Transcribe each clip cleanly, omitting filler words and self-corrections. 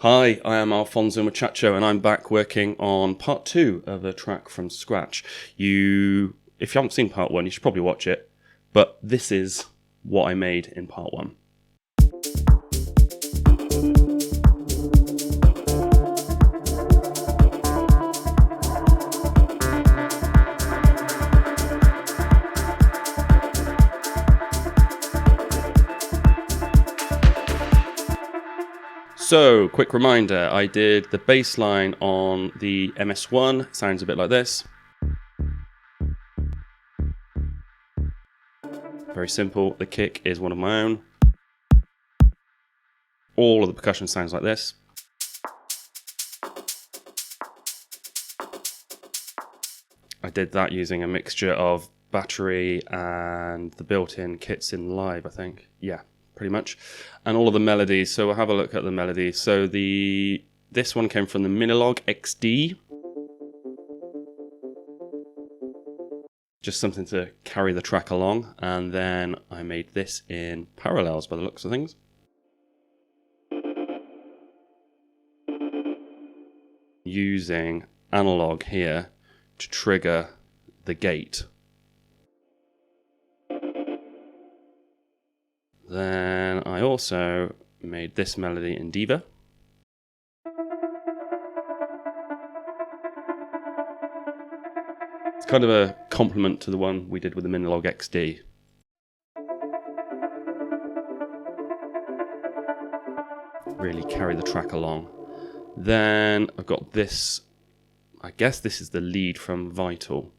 Hi, I am Alfonso Muchacho and I'm back working on part 2 of a track from scratch. If you haven't seen part 1, you should probably watch it, but this is what I made in part 1. So, quick reminder, I did the bass line on the MS1, sounds a bit like this. Very simple, the kick is one of my own. All of the percussion sounds like this. I did that using a mixture of battery and the built-in kits in live, I think. Yeah, pretty much. And all of the melodies, so we'll have a look at the melodies. So this one came from the Melodic XD. Just something to carry the track along. And then I made this in parallels by the looks of things. Using analog here to trigger the gate. Then I also made this melody in Diva. It's kind of a complement to the one we did with the Minilog XD. Really carry the track along. Then I've got this, I guess this is the lead from Vital.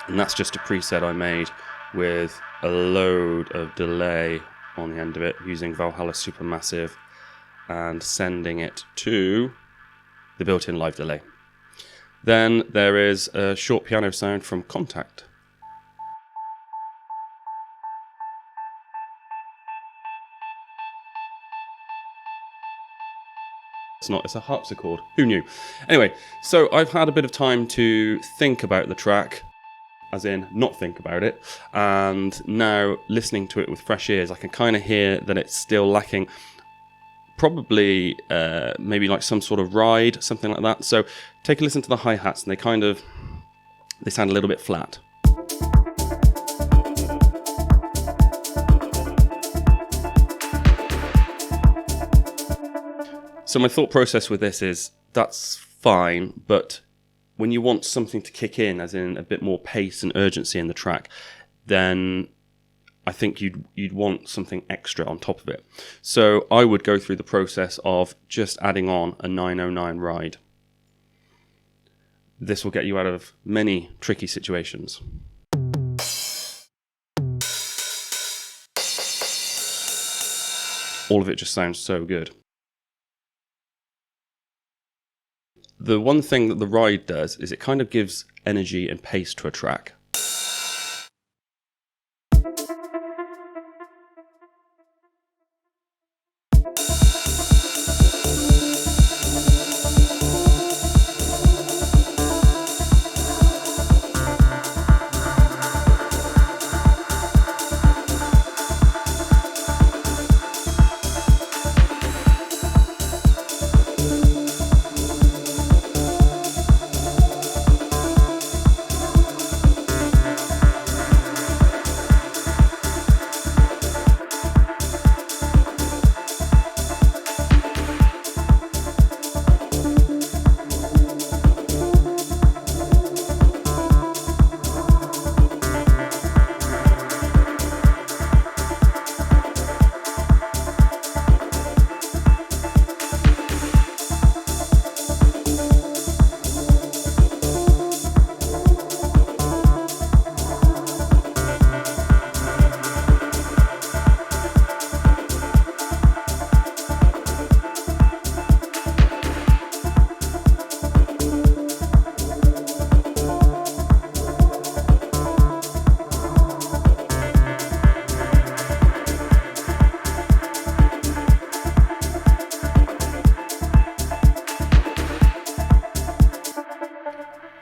And that's just a preset I made with a load of delay on the end of it using Valhalla Supermassive and sending it to the built-in live delay. Then there is a short piano sound from Contact. It's a harpsichord. Who knew? Anyway, so I've had a bit of time to think about the track, as in not think about it, and now listening to it with fresh ears, I can kind of hear that it's still lacking probably maybe like some sort of ride, something like that. So take a listen to the hi-hats and they sound a little bit flat. So my thought process with this is, that's fine, but when you want something to kick in, as in a bit more pace and urgency in the track, then I think you'd want something extra on top of it. So I would go through the process of just adding on a 909 ride. This will get you out of many tricky situations. All of it just sounds so good. The one thing that the ride does is it kind of gives energy and pace to a track.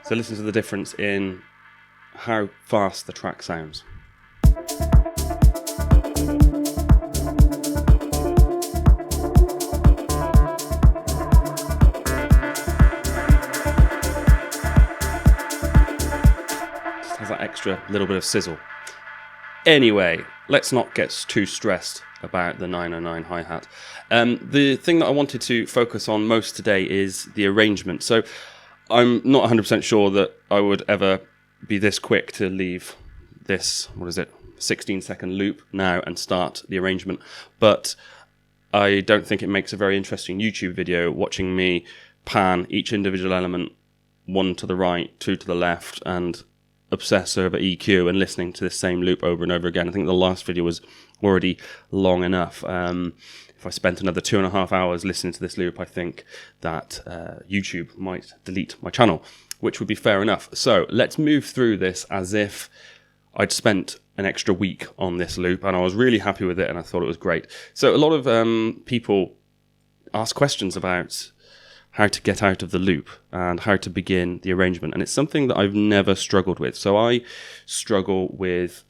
So listen to the difference in how fast the track sounds. Just has that extra little bit of sizzle. Anyway, let's not get too stressed about the 909 hi-hat. The thing that I wanted to focus on most today is the arrangement. So I'm not 100% sure that I would ever be this quick to leave this, 16-second loop now and start the arrangement. But I don't think it makes a very interesting YouTube video watching me pan each individual element, one to the right, two to the left, and obsess over EQ and listening to the same loop over and over again. I think the last video was already long enough. If I spent another 2.5 hours listening to this loop, I think that YouTube might delete my channel, which would be fair enough. So let's move through this as if I'd spent an extra week on this loop and I was really happy with it and I thought it was great. So a lot of people ask questions about how to get out of the loop and how to begin the arrangement. And it's something that I've never struggled with. So I struggle with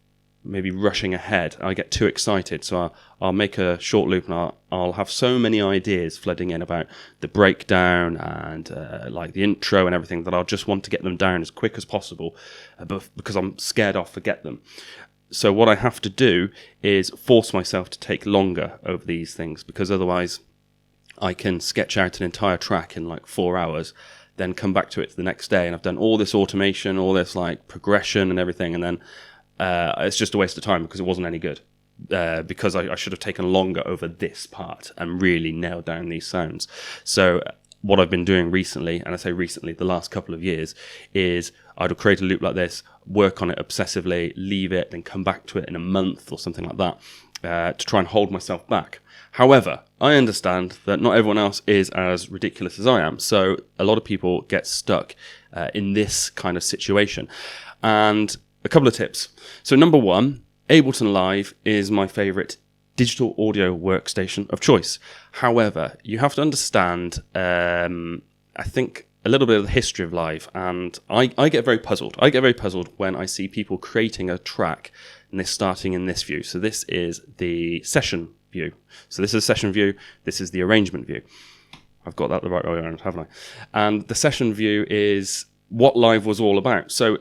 maybe rushing ahead. I get too excited. So I'll make a short loop and I'll have so many ideas flooding in about the breakdown and like the intro and everything that I'll just want to get them down as quick as possible because I'm scared I'll forget them. So what I have to do is force myself to take longer over these things, because otherwise I can sketch out an entire track in like 4 hours, then come back to it the next day, and I've done all this automation, all this like progression and everything, and then it's just a waste of time because it wasn't any good. Because I should have taken longer over this part and really nailed down these sounds. So what I've been doing recently, and I say recently, the last couple of years, is I'd create a loop like this, work on it obsessively, leave it, then come back to it in a month or something like that to try and hold myself back. However, I understand that not everyone else is as ridiculous as I am, so a lot of people get stuck in this kind of situation. And a couple of tips. So number one, Ableton Live is my favorite digital audio workstation of choice. However, you have to understand, I think, a little bit of the history of Live, and I get very puzzled. I get very puzzled when I see people creating a track and they're starting in this view. So this is the session view. So this is a session view. This is the arrangement view. I've got that the right way around, haven't I? And the session view is what Live was all about. So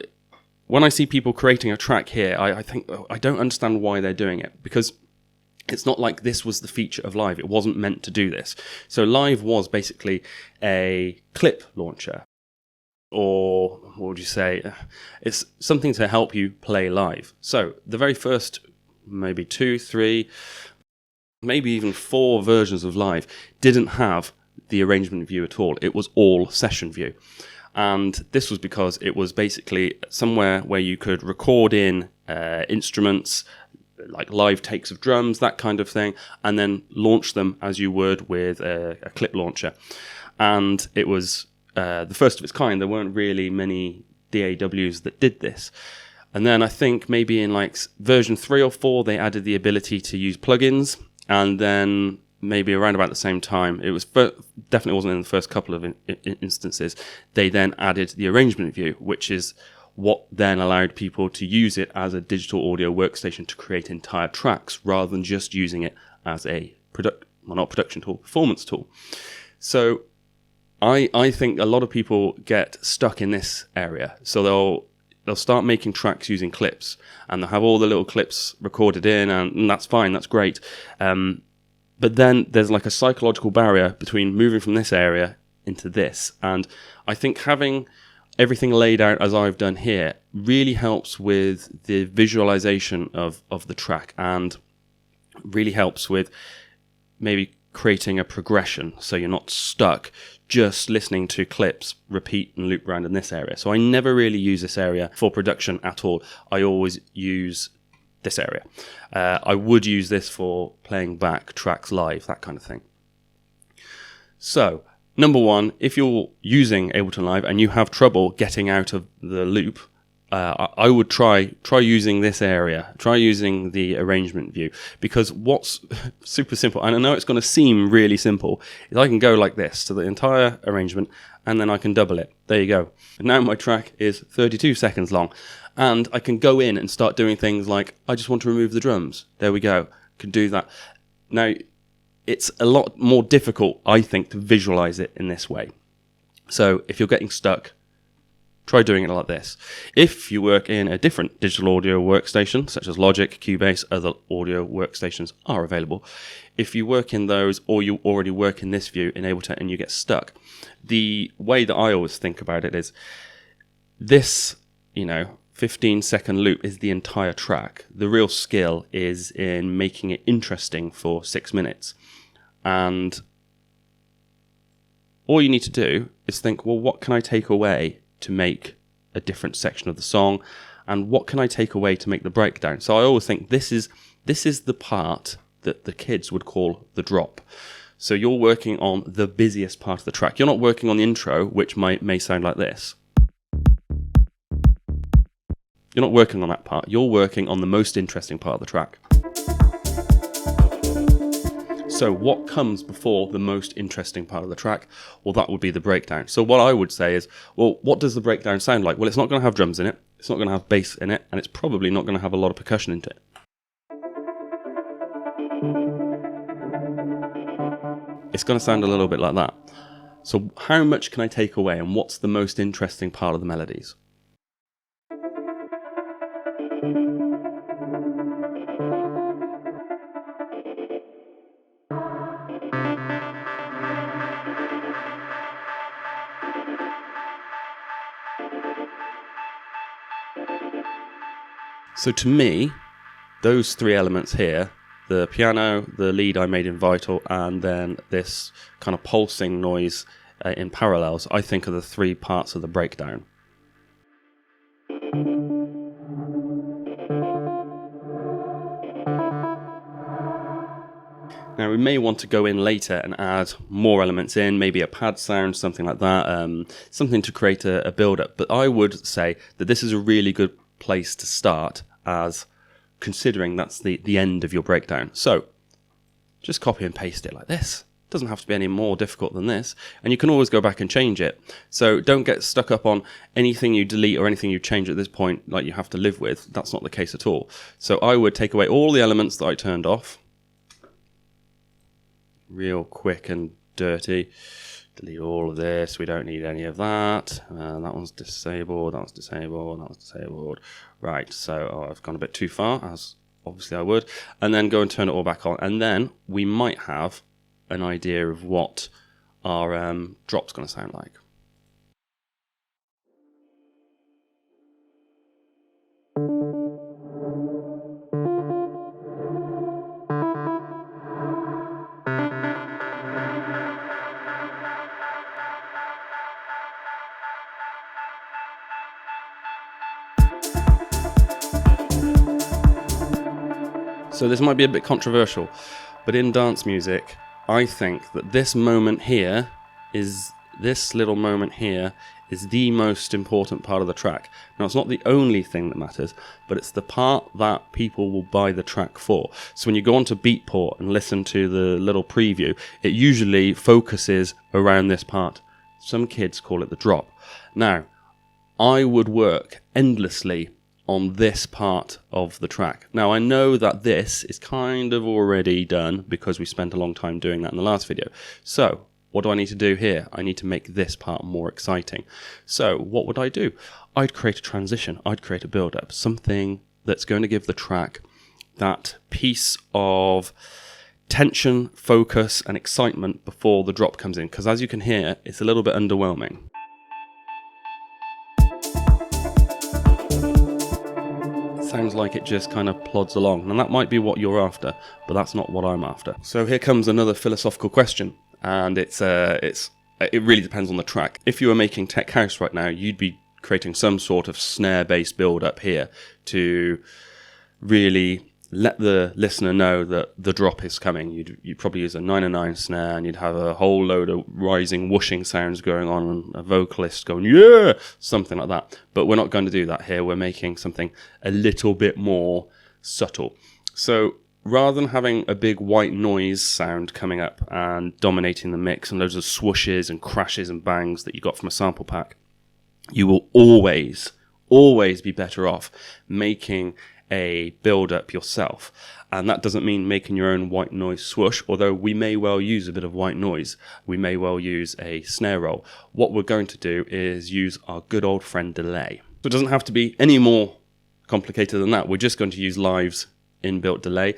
when I see people creating a track here, I think I don't understand why they're doing it, because it's not like this was the feature of Live. It wasn't meant to do this. So Live was basically a clip launcher, or what would you say? It's something to help you play live. So the very first maybe 2, 3, maybe even 4 versions of Live didn't have the arrangement view at all. It was all session view. And this was because it was basically somewhere where you could record in instruments, like live takes of drums, that kind of thing, and then launch them as you would with a clip launcher. And it was the first of its kind. There weren't really many DAWs that did this. And then I think maybe in like version 3 or 4, they added the ability to use plugins, and then maybe around about the same time, it was definitely wasn't in the first couple of instances, they then added the arrangement view, which is what then allowed people to use it as a digital audio workstation to create entire tracks rather than just using it as a not production tool, performance tool. So I think a lot of people get stuck in this area. So they'll start making tracks using clips, and they'll have all the little clips recorded in, and that's fine, that's great. But then there's like a psychological barrier between moving from this area into this. And I think having everything laid out as I've done here really helps with the visualization of the track, and really helps with maybe creating a progression so you're not stuck just listening to clips repeat and loop around in this area. So I never really use this area for production at all. I always use this area. I would use this for playing back tracks live, that kind of thing. So, number one, if you're using Ableton Live and you have trouble getting out of the loop, I would try using this area, try using the arrangement view, because what's super simple, and I know it's going to seem really simple, is I can go like this to the entire arrangement, and then I can double it. There you go. And now my track is 32 seconds long, and I can go in and start doing things like, I just want to remove the drums. There we go. Can do that. Now, it's a lot more difficult, I think, to visualize it in this way. So if you're getting stuck, try doing it like this. If you work in a different digital audio workstation, such as Logic, Cubase, other audio workstations are available. If you work in those, or you already work in this view in Ableton and you get stuck, the way that I always think about it is this, 15-second loop is the entire track. The real skill is in making it interesting for 6 minutes. And all you need to do is think, well, what can I take away to make a different section of the song, and what can I take away to make the breakdown? So I always think this is the part that the kids would call the drop. So you're working on the busiest part of the track. You're not working on the intro, which may sound like this. You're not working on that part. You're working on the most interesting part of the track. So what comes before the most interesting part of the track? Well, that would be the breakdown. So what I would say is, well, what does the breakdown sound like? Well, it's not going to have drums in it. It's not going to have bass in it. And it's probably not going to have a lot of percussion into it. It's going to sound a little bit like that. So how much can I take away, and what's the most interesting part of the melodies? So to me, those three elements here, the piano, the lead I made in Vital, and then this kind of pulsing noise in parallels, I think are the three parts of the breakdown. Now we may want to go in later and add more elements in, maybe a pad sound, something like that, something to create a build-up. But I would say that this is a really good place to start, as considering that's the end of your breakdown. So just copy and paste it like this. It doesn't have to be any more difficult than this, and you can always go back and change it. So don't get stuck up on anything you delete or anything you change at this point like you have to live with. That's not the case at all. So I would take away all the elements that I turned off, real quick and dirty. Delete all of this. We don't need any of that. That one's disabled. That one's disabled. That one's disabled. Right. So I've gone a bit too far, as obviously I would. And then go and turn it all back on. And then we might have an idea of what our drop's going to sound like. So this might be a bit controversial, but in dance music, I think that this moment here is, this little moment here is the most important part of the track. Now, it's not the only thing that matters, but it's the part that people will buy the track for. So when you go onto Beatport and listen to the little preview, it usually focuses around this part. Some kids call it the drop. Now, I would work endlessly on this part of the track. Now, I know that this is kind of already done because we spent a long time doing that in the last video. So what do I need to do here? I need to make this part more exciting. So what would I do? I'd create a transition. I'd create a build-up, something that's going to give the track that piece of tension, focus, and excitement before the drop comes in. Because as you can hear, it's a little bit underwhelming. Sounds like it just kind of plods along, and that might be what you're after, but that's not what I'm after. So here comes another philosophical question, and it really depends on the track. If you were making tech house right now, you'd be creating some sort of snare-based build-up here to really let the listener know that the drop is coming. You'd probably use a 909 snare, and you'd have a whole load of rising, whooshing sounds going on, and a vocalist going, yeah, something like that. But we're not going to do that here. We're making something a little bit more subtle. So rather than having a big white noise sound coming up and dominating the mix and loads of swooshes and crashes and bangs that you got from a sample pack, you will always be better off making a build-up yourself. And that doesn't mean making your own white noise swoosh, although we may well use a bit of white noise. We may well use a snare roll. What we're going to do is use our good old friend delay. So it doesn't have to be any more complicated than that. We're just going to use Live's inbuilt delay.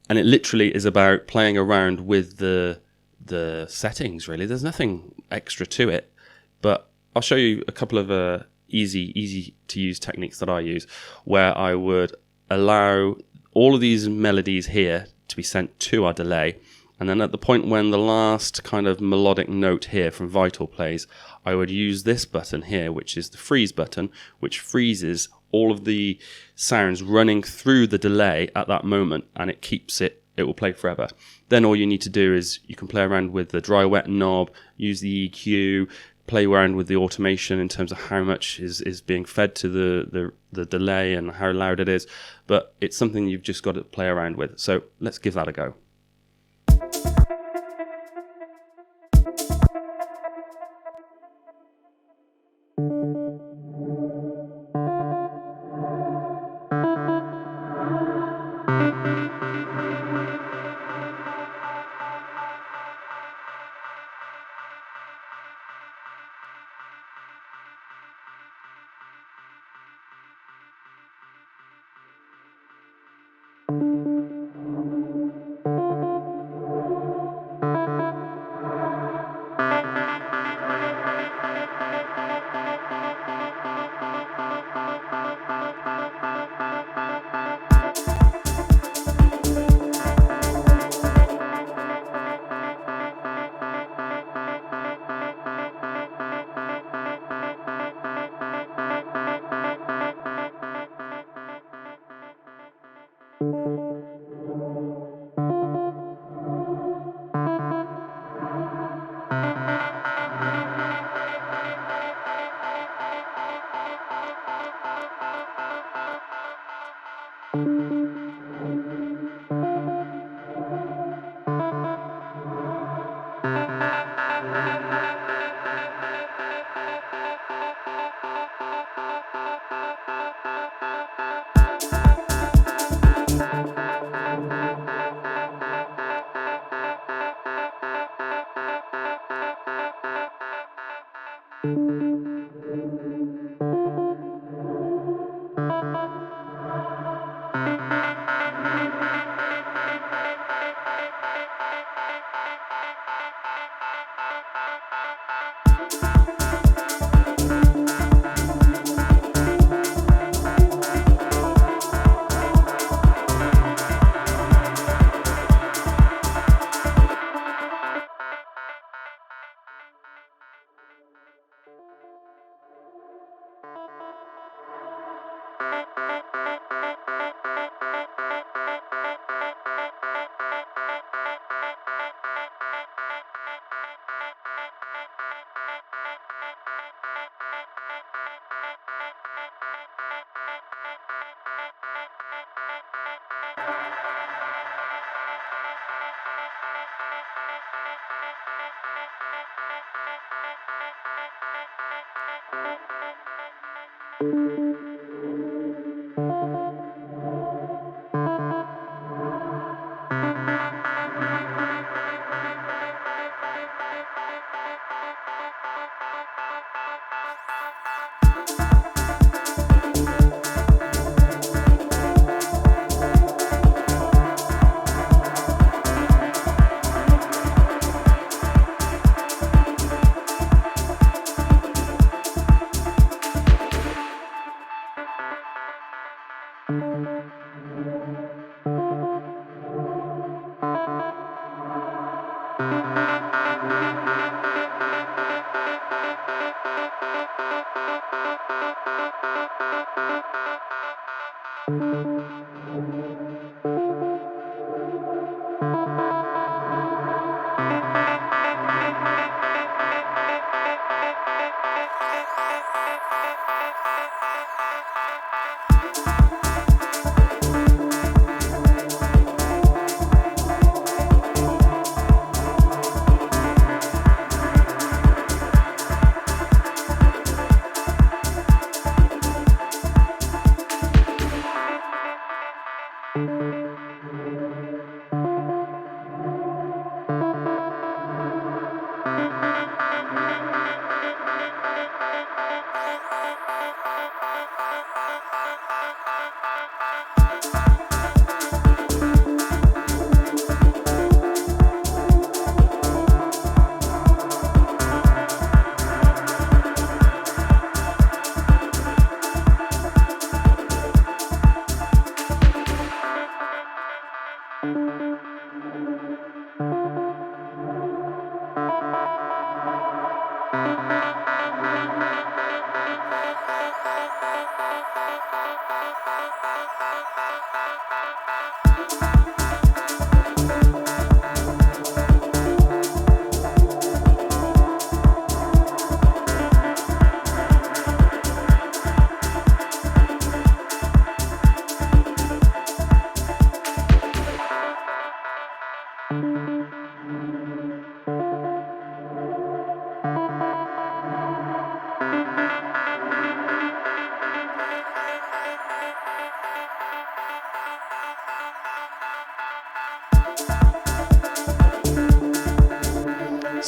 And it literally is about playing around with the settings, really. There's nothing extra to it. But I'll show you a couple of easy to use techniques that I use, where I would allow all of these melodies here to be sent to our delay, and then at the point when the last kind of melodic note here from Vital plays, I would use this button here, which is the freeze button, which freezes all of the sounds running through the delay at that moment, and it will play forever. Then all you need to do is you can play around with the dry wet knob, use the EQ, play around with the automation in terms of how much is being fed to the delay and how loud it is, but it's something you've just got to play around with. So let's give that a go.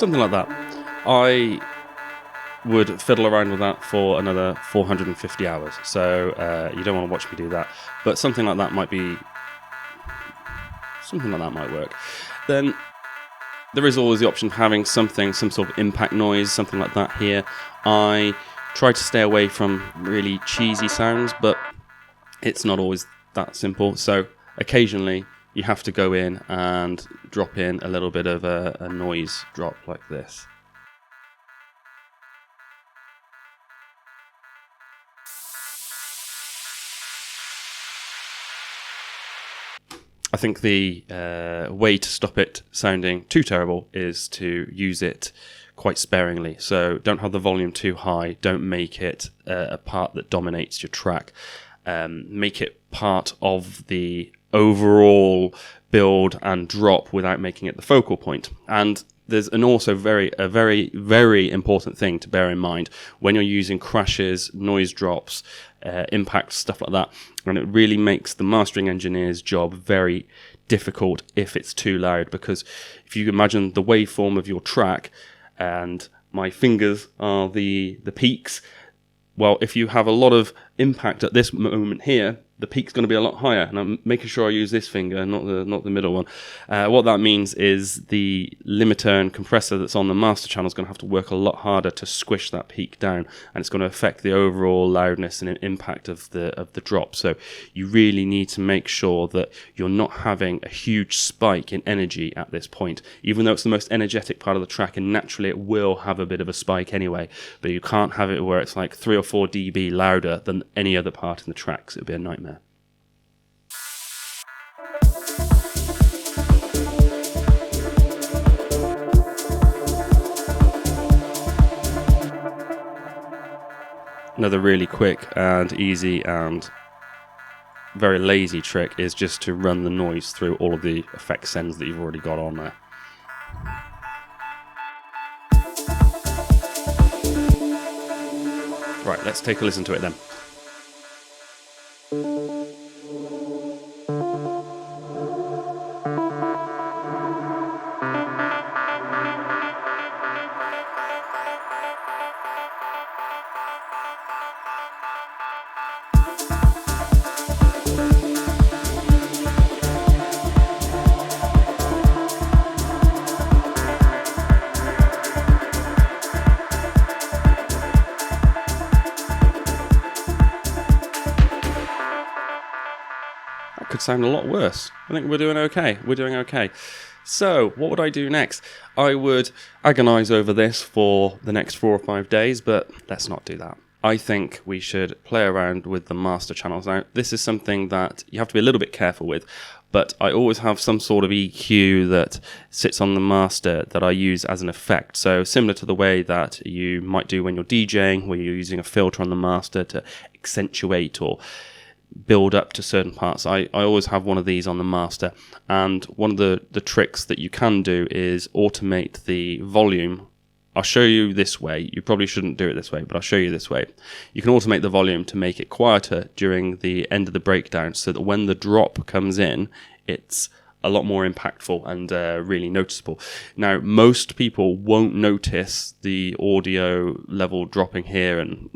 something like that. I would fiddle around with that for another 450 hours. So you don't want to watch me do that, but something like that might work. Then there is always the option of having some sort of impact noise, something like that here. I try to stay away from really cheesy sounds, but it's not always that simple. So occasionally you have to go in and drop in a little bit of a noise drop like this. I think the way to stop it sounding too terrible is to use it quite sparingly. So don't have the volume too high. Don't make it a part that dominates your track. Make it part of the overall build and drop without making it the focal point. And there's also a very, very important thing to bear in mind when you're using crashes, noise drops, impacts, stuff like that. And it really makes the mastering engineer's job very difficult if it's too loud, because if you imagine the waveform of your track and my fingers are the peaks, well, if you have a lot of impact at this moment here, the peak's going to be a lot higher, and I'm making sure I use this finger, not the middle one. What that means is the limiter and compressor that's on the master channel is going to have to work a lot harder to squish that peak down, and it's going to affect the overall loudness and impact of the drop. So you really need to make sure that you're not having a huge spike in energy at this point, even though it's the most energetic part of the track, and naturally it will have a bit of a spike anyway, but you can't have it where it's like 3 or 4 dB louder than any other part in the track, so it would be a nightmare. Another really quick and easy and very lazy trick is just to run the noise through all of the effect sends that you've already got on there. Right, let's take a listen to it then. Could sound a lot worse. I think we're doing okay. So what would I do next? I would agonize over this for the next 4 or 5 days, but let's not do that. I think we should play around with the master channels. Now, this is something that you have to be a little bit careful with, but I always have some sort of EQ that sits on the master that I use as an effect. So similar to the way that you might do when you're DJing, where you're using a filter on the master to accentuate or build up to certain parts. I always have one of these on the master, and one of the tricks that you can do is automate the volume. I'll show you this way. You probably shouldn't do it this way, but I'll show you this way. You can automate the volume to make it quieter during the end of the breakdown, so that when the drop comes in, it's a lot more impactful and really noticeable. Now, most people won't notice the audio level dropping here, and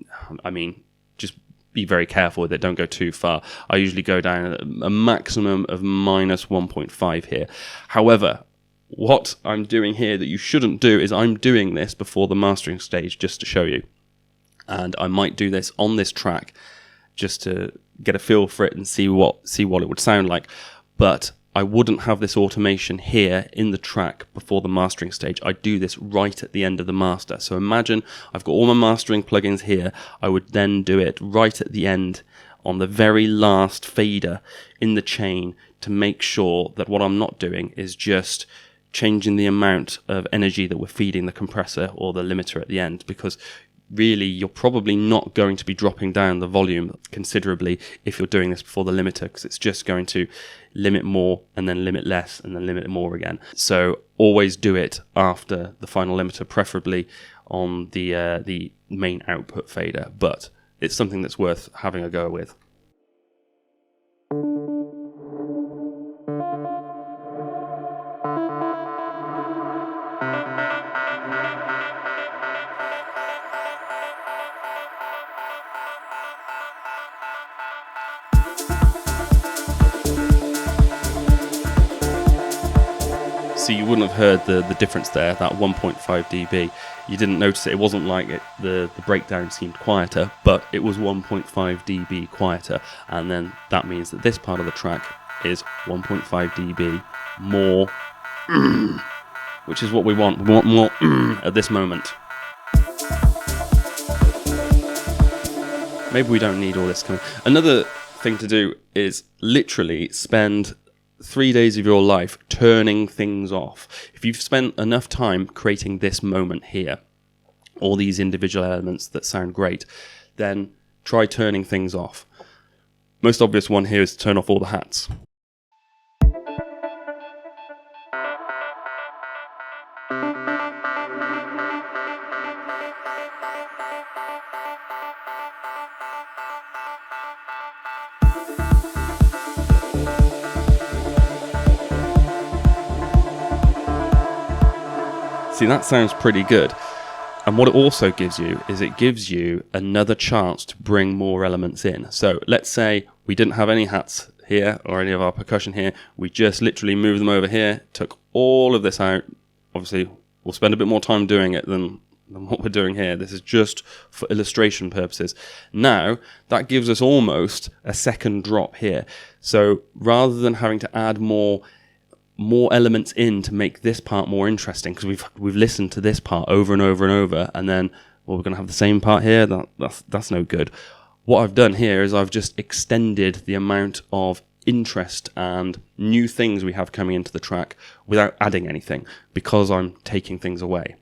I mean, just be very careful with it. Don't go too far. I usually go down at a maximum of minus 1.5 here. However, what I'm doing here that you shouldn't do is I'm doing this before the mastering stage just to show you. And I might do this on this track just to get a feel for it and see what it would sound like. But I wouldn't have this automation here in the track before the mastering stage. I do this right at the end of the master. So imagine I've got all my mastering plugins here. I would then do it right at the end on the very last fader in the chain to make sure that what I'm not doing is just changing the amount of energy that we're feeding the compressor or the limiter at the end, because really you're probably not going to be dropping down the volume considerably if you're doing this before the limiter, because it's just going to limit more and then limit less and then limit more again. So always do it after the final limiter, preferably on the main output fader, but it's something that's worth having a go with. So you wouldn't have heard the difference there, that 1.5 dB. You didn't notice it. It wasn't like the breakdown seemed quieter, but it was 1.5 dB quieter. And then that means that this part of the track is 1.5 dB more, which is what we want. We want more at this moment. Maybe we don't need all this coming. Another thing to do is literally spend 3 days of your life turning things off. If you've spent enough time creating this moment here, all these individual elements that sound great, then try turning things off. Most obvious one here is to turn off all the hats. See, that sounds pretty good. And what it also gives you is it gives you another chance to bring more elements in. So let's say we didn't have any hats here or any of our percussion here. We just literally moved them over here, took all of this out. Obviously, we'll spend a bit more time doing it than what we're doing here. This is just for illustration purposes. Now, that gives us almost a second drop here. So rather than having to add more elements in to make this part more interesting, because we've listened to this part over and over and over, and then, well, we're going to have the same part here. That's no good. What I've done here is I've just extended the amount of interest and new things we have coming into the track without adding anything, because I'm taking things away.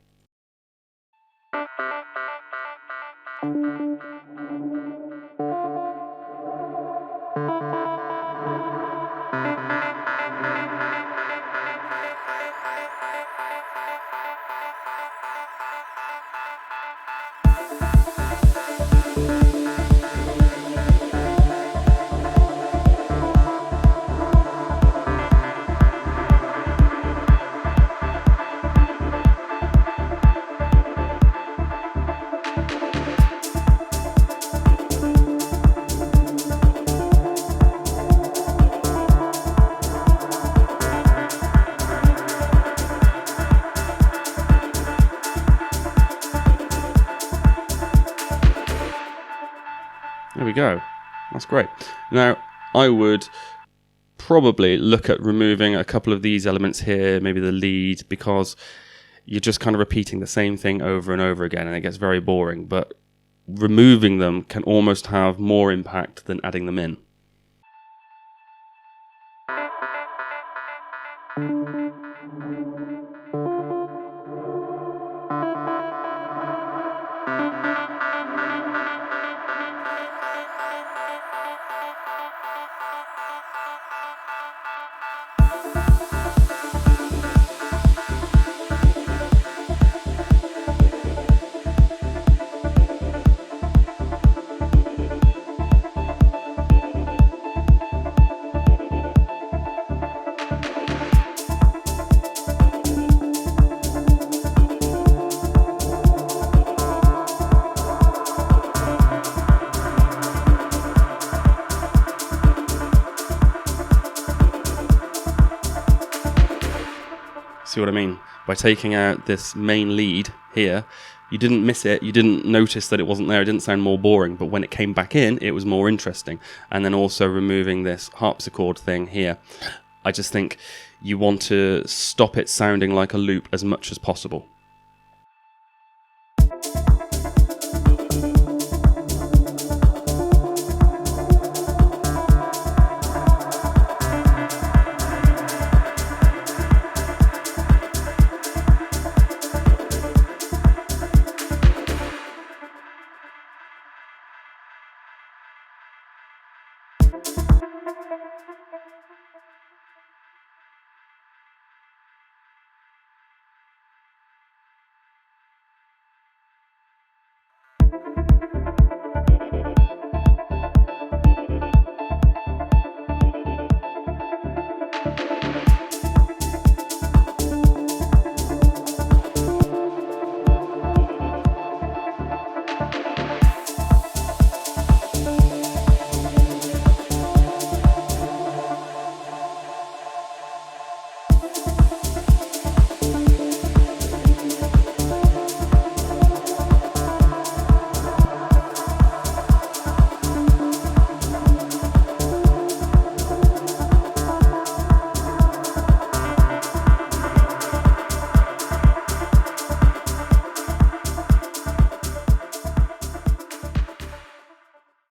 There we go. That's great. Now, I would probably look at removing a couple of these elements here, maybe the lead, because you're just kind of repeating the same thing over and over again, and it gets very boring. But removing them can almost have more impact than adding them in. See what I mean? By taking out this main lead here, you didn't miss it, you didn't notice that it wasn't there, it didn't sound more boring, but when it came back in, it was more interesting. And then also removing this harpsichord thing here, I just think you want to stop it sounding like a loop as much as possible.